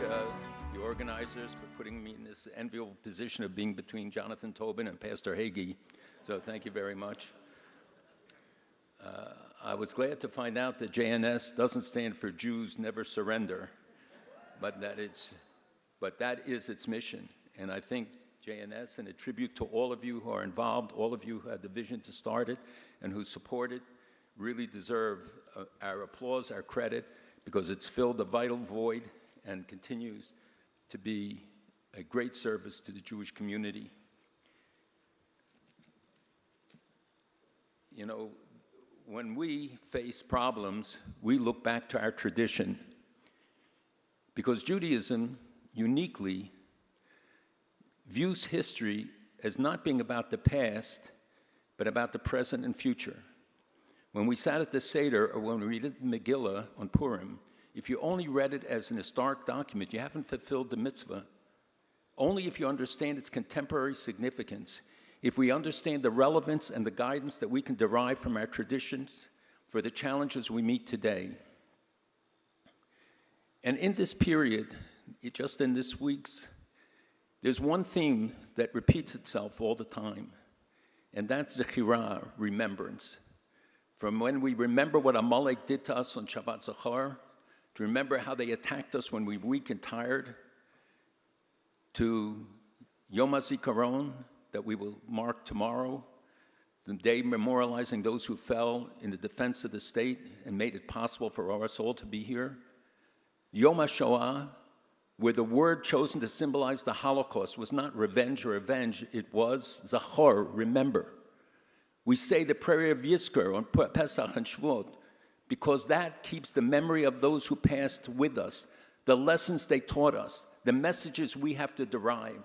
the organizers for putting me in this enviable position of being between Jonathan Tobin and Pastor Hagee. So thank you very much. I was glad to find out that JNS doesn't stand for Jews Never Surrender, but that is its mission. And I think JNS, and a tribute to all of you who are involved, all of you who had the vision to start it and who support it, really deserve our applause, our credit, because it's filled a vital void and continues to be a great service to the Jewish community. You know, when we face problems, we look back to our tradition, because Judaism uniquely views history as not being about the past, but about the present and future. When we sat at the Seder, or when we read the Megillah on Purim, if you only read it as an historic document, you haven't fulfilled the mitzvah. Only if you understand its contemporary significance, if we understand the relevance and the guidance that we can derive from our traditions for the challenges we meet today. And in this period, just in this week's, there's one theme that repeats itself all the time, and that's zechirah, remembrance. From when we remember what Amalek did to us on Shabbat Zachar, to remember how they attacked us when we were weak and tired, to Yom HaZikaron, that we will mark tomorrow, the day memorializing those who fell in the defense of the state and made it possible for us all to be here. Yom HaShoah, where the word chosen to symbolize the Holocaust was not revenge or avenge, it was Zachor, remember. We say the prayer of Yizkor on Pesach and Shavuot because that keeps the memory of those who passed with us, the lessons they taught us, the messages we have to derive.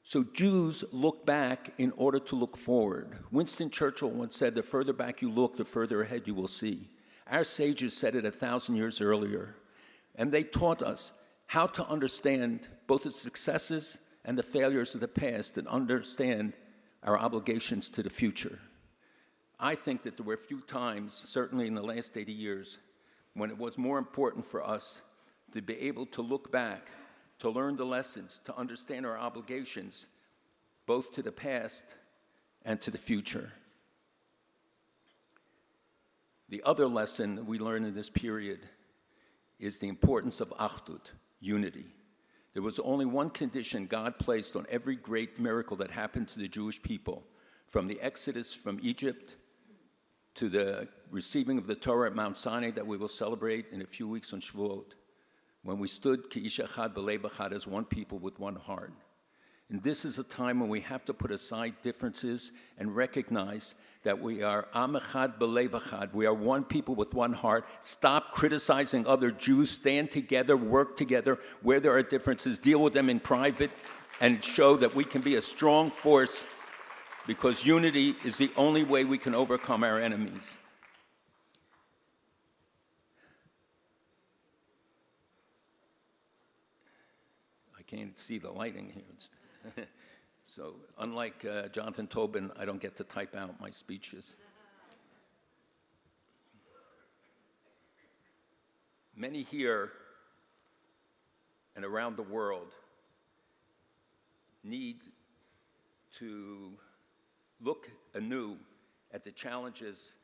So Jews look back in order to look forward. Winston Churchill once said, the further back you look, the further ahead you will see. Our sages said it 1,000 years earlier. And they taught us how to understand both the successes and the failures of the past and understand our obligations to the future. I think that there were a few times, certainly in the last 80 years, when it was more important for us to be able to look back, to learn the lessons, to understand our obligations, both to the past and to the future. The other lesson that we learn in this period is the importance of achdut, unity. There was only one condition God placed on every great miracle that happened to the Jewish people, from the Exodus from Egypt to the receiving of the Torah at Mount Sinai that we will celebrate in a few weeks on Shavuot, when we stood Ki'ish Echad B'Lev Echad as one people with one heart. And this is a time when we have to put aside differences and recognize that we are Am Echad B'Lev Echad. We are one people with one heart. Stop criticizing other Jews. Stand together, work together. Where there are differences, deal with them in private and show that we can be a strong force, because unity is the only way we can overcome our enemies. I can't see the lighting here. So unlike Jonathan Tobin, I don't get to type out my speeches. Many here and around the world need to look anew at the challenges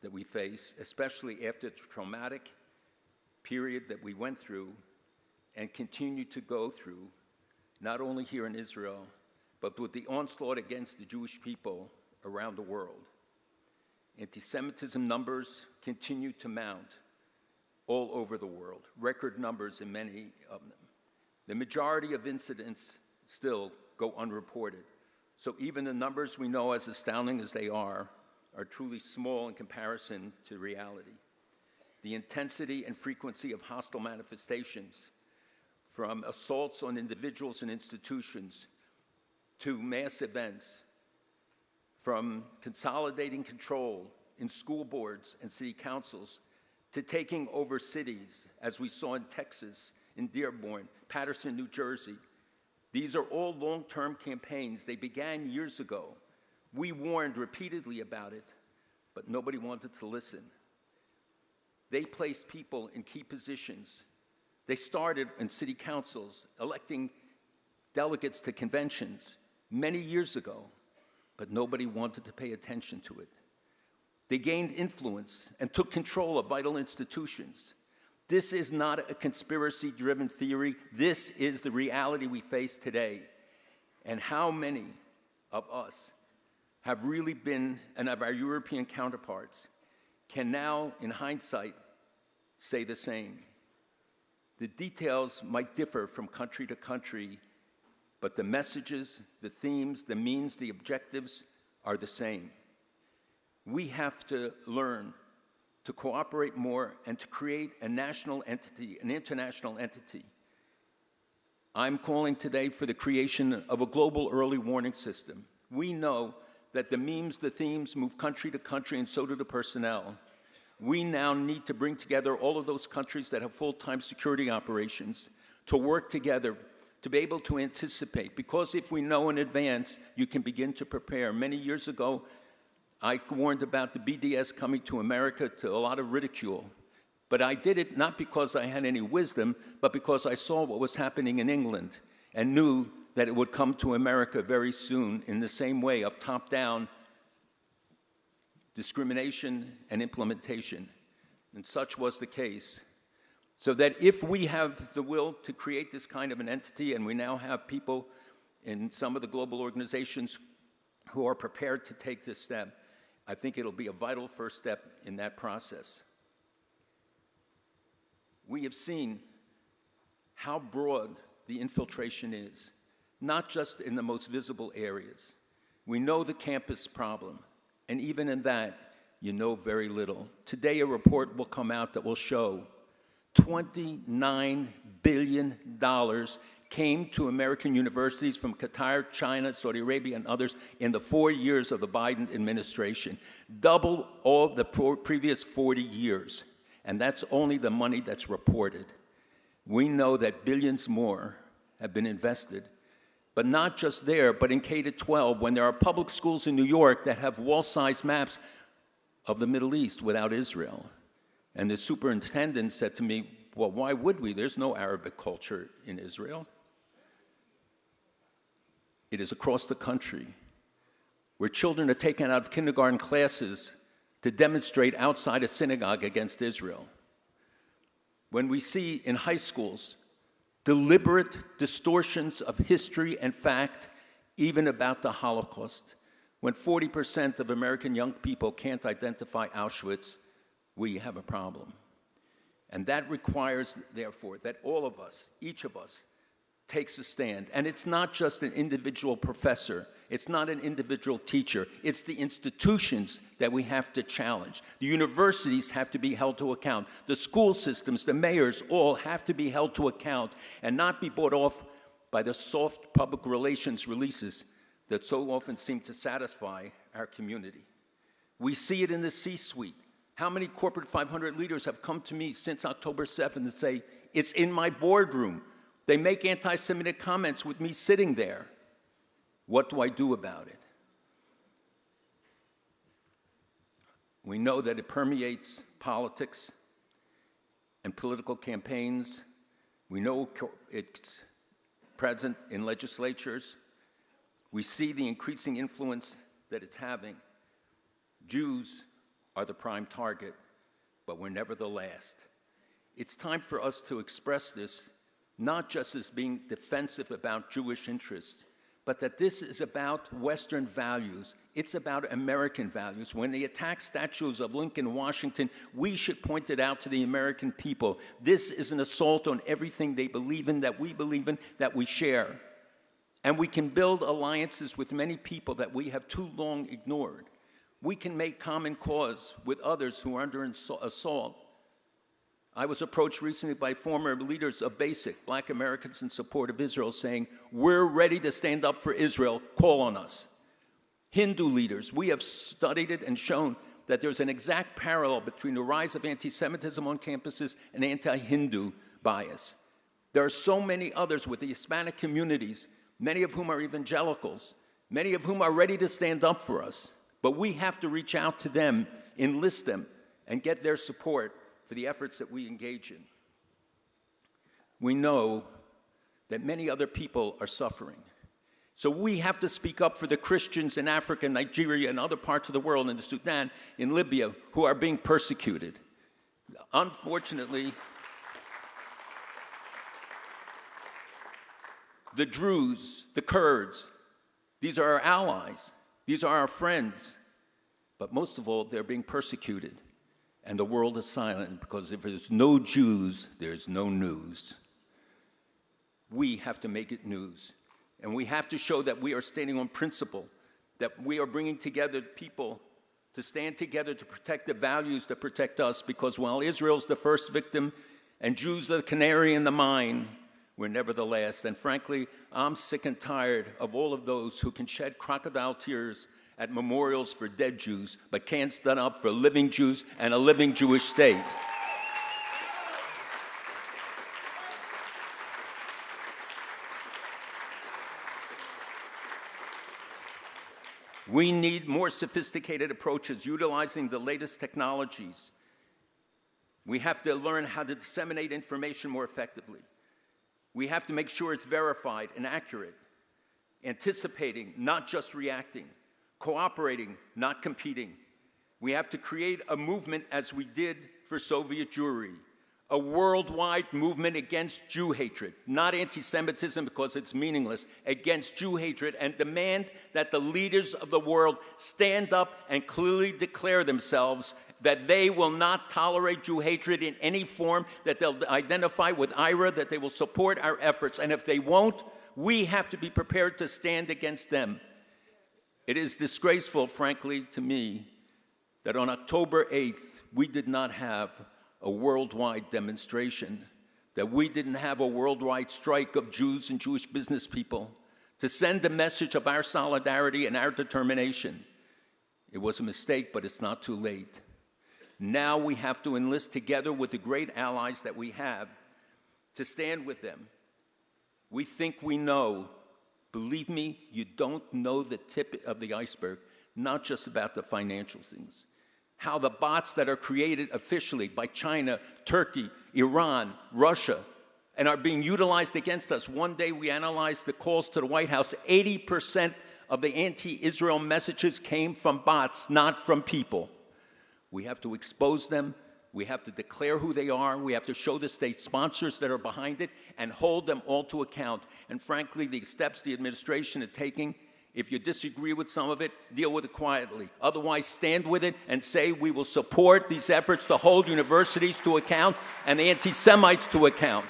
that we face, especially after the traumatic period that we went through and continue to go through, not only here in Israel, but with the onslaught against the Jewish people around the world. Anti-Semitism numbers continue to mount all over the world, record numbers in many of them. The majority of incidents still go unreported. So even the numbers we know, as astounding as they are truly small in comparison to reality. The intensity and frequency of hostile manifestations, from assaults on individuals and institutions to mass events, from consolidating control in school boards and city councils to taking over cities, as we saw in Texas, in Dearborn, Paterson, New Jersey. These are all long-term campaigns. They began years ago. We warned repeatedly about it, but nobody wanted to listen. They placed people in key positions They started in city councils, electing delegates to conventions many years ago, but nobody wanted to pay attention to it. They gained influence and took control of vital institutions. This is not a conspiracy-driven theory. This is the reality we face today. And how many of us have really been, and of our European counterparts, can now, in hindsight, say the same. The details might differ from country to country, but the messages, the themes, the means, the objectives are the same. We have to learn to cooperate more and to create a national entity, an international entity. I'm calling today for the creation of a global early warning system. We know that the memes, the themes move country to country, and so do the personnel. We now need to bring together all of those countries that have full-time security operations to work together, to be able to anticipate. Because if we know in advance, you can begin to prepare. Many years ago, I warned about the BDS coming to America to a lot of ridicule. But I did it not because I had any wisdom, but because I saw what was happening in England and knew that it would come to America very soon in the same way of top-down discrimination and implementation. And such was the case. So that if we have the will to create this kind of an entity, and we now have people in some of the global organizations who are prepared to take this step, I think it'll be a vital first step in that process. We have seen how broad the infiltration is, not just in the most visible areas. We know the campus problem, and even in that, you know very little. Today, a report will come out that will show $29 billion came to American universities from Qatar, China, Saudi Arabia, and others in the 4 years of the Biden administration, double all the previous 40 years. And that's only the money that's reported. We know that billions more have been invested, but not just there, but in K-12, when there are public schools in New York that have wall-sized maps of the Middle East without Israel. And the superintendent said to me, well, why would we? There's no Arabic culture in Israel. It is across the country, where children are taken out of kindergarten classes to demonstrate outside a synagogue against Israel. When we see in high schools deliberate distortions of history and fact, even about the Holocaust, when 40% of American young people can't identify Auschwitz, we have a problem. And that requires, therefore, that all of us, each of us, takes a stand. And it's not just an individual professor. It's not an individual teacher. It's the institutions that we have to challenge. The universities have to be held to account. The school systems, the mayors, all have to be held to account and not be bought off by the soft public relations releases that so often seem to satisfy our community. We see it in the C-suite. How many corporate 500 leaders have come to me since October 7th and say, it's in my boardroom. They make anti-Semitic comments with me sitting there. What do I do about it? We know that it permeates politics and political campaigns. We know it's present in legislatures. We see the increasing influence that it's having. Jews are the prime target, but we're never the last. It's time for us to express this, not just as being defensive about Jewish interests, but that this is about Western values. It's about American values. When they attack statues of Lincoln and Washington, we should point it out to the American people. This is an assault on everything they believe in, that we share. And we can build alliances with many people that we have too long ignored. We can make common cause with others who are under assault. I was approached recently by former leaders of BASIC, Black Americans in Support of Israel, saying, we're ready to stand up for Israel, call on us. Hindu leaders, we have studied it and shown that there's an exact parallel between the rise of anti-Semitism on campuses and anti-Hindu bias. There are so many others with the Hispanic communities, many of whom are evangelicals, many of whom are ready to stand up for us. But we have to reach out to them, enlist them, and get their support for the efforts that we engage in. we know that many other people are suffering. So we have to speak up for the Christians in Africa, Nigeria, and other parts of the world, in the Sudan, in Libya, who are being persecuted. Unfortunately, the Druze, the Kurds, these are our allies. These are our friends. But most of all, they're being persecuted. And the world is silent, because if there's no Jews, there's no news. We have to make it news. And we have to show that we are standing on principle, that we are bringing together people to stand together to protect the values that protect us, because while Israel's the first victim and Jews are the canary in the mine, we're never the last. And frankly, I'm sick and tired of all of those who can shed crocodile tears at memorials for dead Jews, but can't stand up for living Jews and a living Jewish state. We need more sophisticated approaches, utilizing the latest technologies. We have to learn how to disseminate information more effectively. We have to make sure it's verified and accurate, anticipating, not just reacting, cooperating, not competing. We have to create a movement, as we did for Soviet Jewry, a worldwide movement against Jew hatred, not anti-Semitism because it's meaningless, against Jew hatred, and demand that the leaders of the world stand up and clearly declare themselves that they will not tolerate Jew hatred in any form, that they'll identify with IRA, that they will support our efforts, and if they won't, we have to be prepared to stand against them. It is disgraceful, frankly, to me, that on October 8th, we did not have a worldwide demonstration, that we didn't have a worldwide strike of Jews and Jewish business people to send a message of our solidarity and our determination. It was a mistake, but it's not too late. Now we have to enlist together with the great allies that we have to stand with them. We think we know. Believe me, you don't know the tip of the iceberg, not just about the financial things. How the bots that are created officially by China, Turkey, Iran, Russia, and are being utilized against us. One day we analyzed the calls to the White House. 80% of the anti-Israel messages came from bots, not from people. We have to expose them. We have to declare who they are. We have to show the state sponsors that are behind it and hold them all to account. And frankly, the steps the administration is taking, if you disagree with some of it, deal with it quietly. Otherwise, stand with it and say we will support these efforts to hold universities to account and the anti-Semites to account.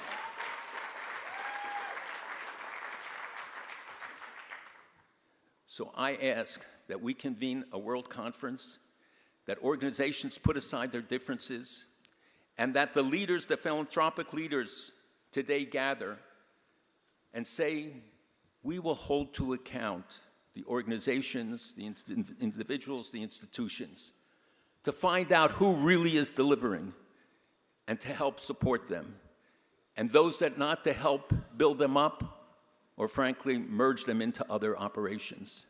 So I ask that we convene a world conference, that organizations put aside their differences, and that the leaders, the philanthropic leaders today gather and say, we will hold to account the organizations, the individuals, the institutions, to find out who really is delivering and to help support them. And those that not, to help build them up or frankly merge them into other operations.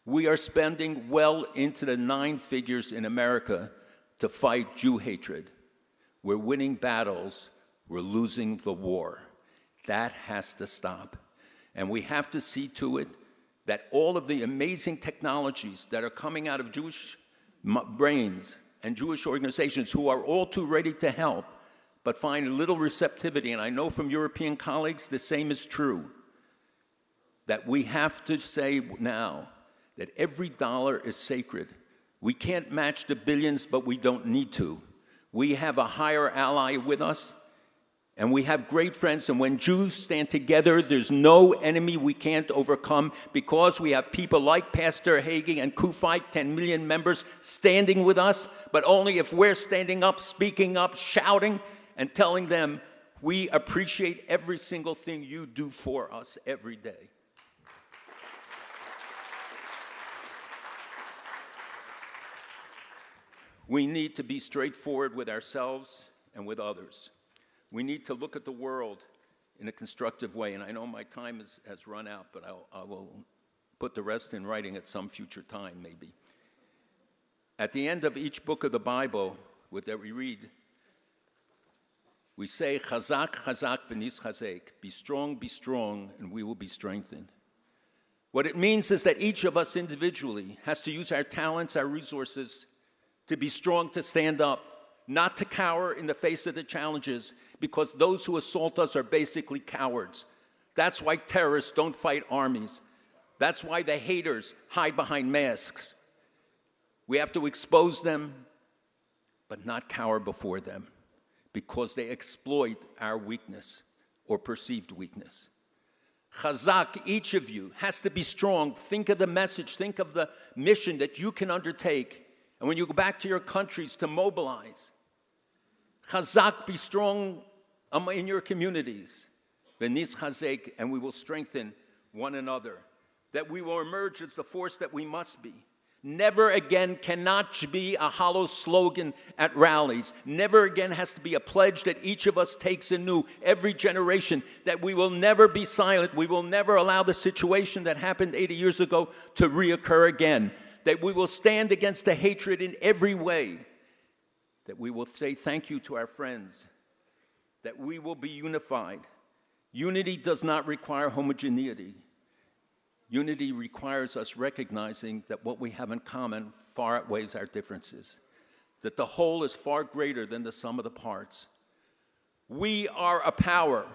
We are spending well into the 9 figures in America to fight Jew hatred. We're winning battles, we're losing the war. That has to stop. And we have to see to it that all of the amazing technologies that are coming out of Jewish brains and Jewish organizations who are all too ready to help, but find little receptivity, and I know from European colleagues the same is true, that we have to say now that every dollar is sacred. We can't match the billions, but we don't need to. We have a higher ally with us, and we have great friends, and when Jews stand together, there's no enemy we can't overcome, because we have people like Pastor Hagee and Kufite, 10 million members, standing with us, but only if we're standing up, speaking up, shouting, and telling them, we appreciate every single thing you do for us every day. We need to be straightforward with ourselves and with others. We need to look at the world in a constructive way, and I know my time has run out, but I will put the rest in writing at some future time, maybe. At the end of each book of the Bible that we read, We say, Chazak, Chazak, v'nis chazek. Be strong, and we will be strengthened. What it means is that each of us individually has to use our talents, our resources, to be strong, to stand up, not to cower in the face of the challenges, because those who assault us are basically cowards. That's why terrorists don't fight armies. That's why the haters hide behind masks. We have to expose them, but not cower before them, because they exploit our weakness or perceived weakness. Chazak, each of you, has to be strong. Think of the message, think of the mission that you can undertake. And when you go back to your countries, to mobilize. Chazak, be strong in your communities. V'nis chazek, and we will strengthen one another. That we will emerge as the force that we must be. Never again cannot be a hollow slogan at rallies. Never again has to be a pledge that each of us takes anew, every generation, that we will never be silent. We will never allow the situation that happened 80 years ago to reoccur again. That we will stand against the hatred in every way. That we will say thank you to our friends. That we will be unified. Unity does not require homogeneity. Unity requires us recognizing that what we have in common far outweighs our differences, that the whole is far greater than the sum of the parts. We are a power.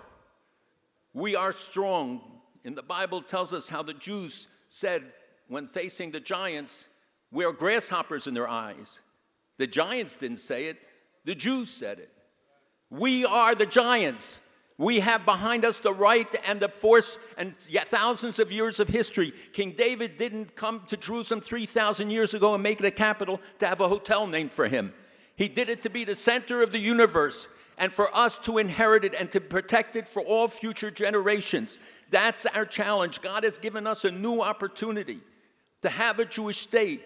We are strong. And the Bible tells us how the Jews said when facing the giants, we are grasshoppers in their eyes. The giants didn't say it. The Jews said it. We are the giants. We have behind us the right and the force and thousands of years of history. King David didn't come to Jerusalem 3,000 years ago and make it a capital to have a hotel named for him. He did it to be the center of the universe and for us to inherit it and to protect it for all future generations. That's our challenge. God has given us a new opportunity to have a Jewish state,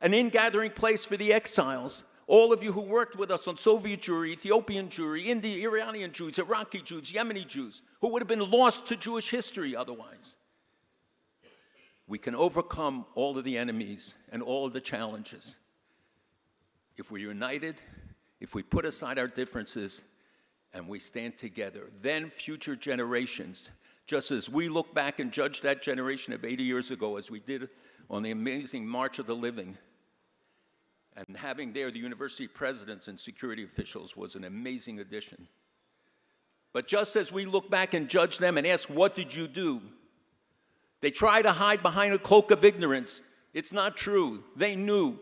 an ingathering place for the exiles. All of you who worked with us on Soviet Jewry, Ethiopian Jewry, Iranian Jews, Iraqi Jews, Yemeni Jews, who would have been lost to Jewish history otherwise. We can overcome all of the enemies and all of the challenges if we're united, if we put aside our differences, and we stand together. Then future generations, just as we look back and judge that generation of 80 years ago, as we did on the amazing March of the Living, and having there the university presidents and security officials was an amazing addition. But just as we look back and judge them and ask, what did you do? They try to hide behind a cloak of ignorance. It's not true. They knew.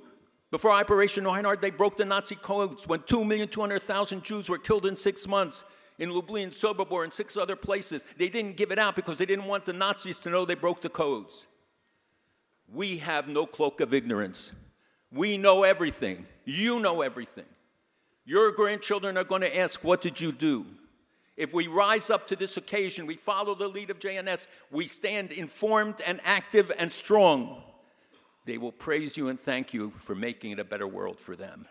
Before Operation Hoenlein, they broke the Nazi codes when 2,200,000 Jews were killed in 6 months in Lublin, Sobibor, and 6 other places. They didn't give it out because they didn't want the Nazis to know they broke the codes. We have no cloak of ignorance. We know everything. You know everything. Your grandchildren are going to ask, what did you do? If we rise up to this occasion, we follow the lead of JNS, we stand informed and active and strong, they will praise you and thank you for making it a better world for them.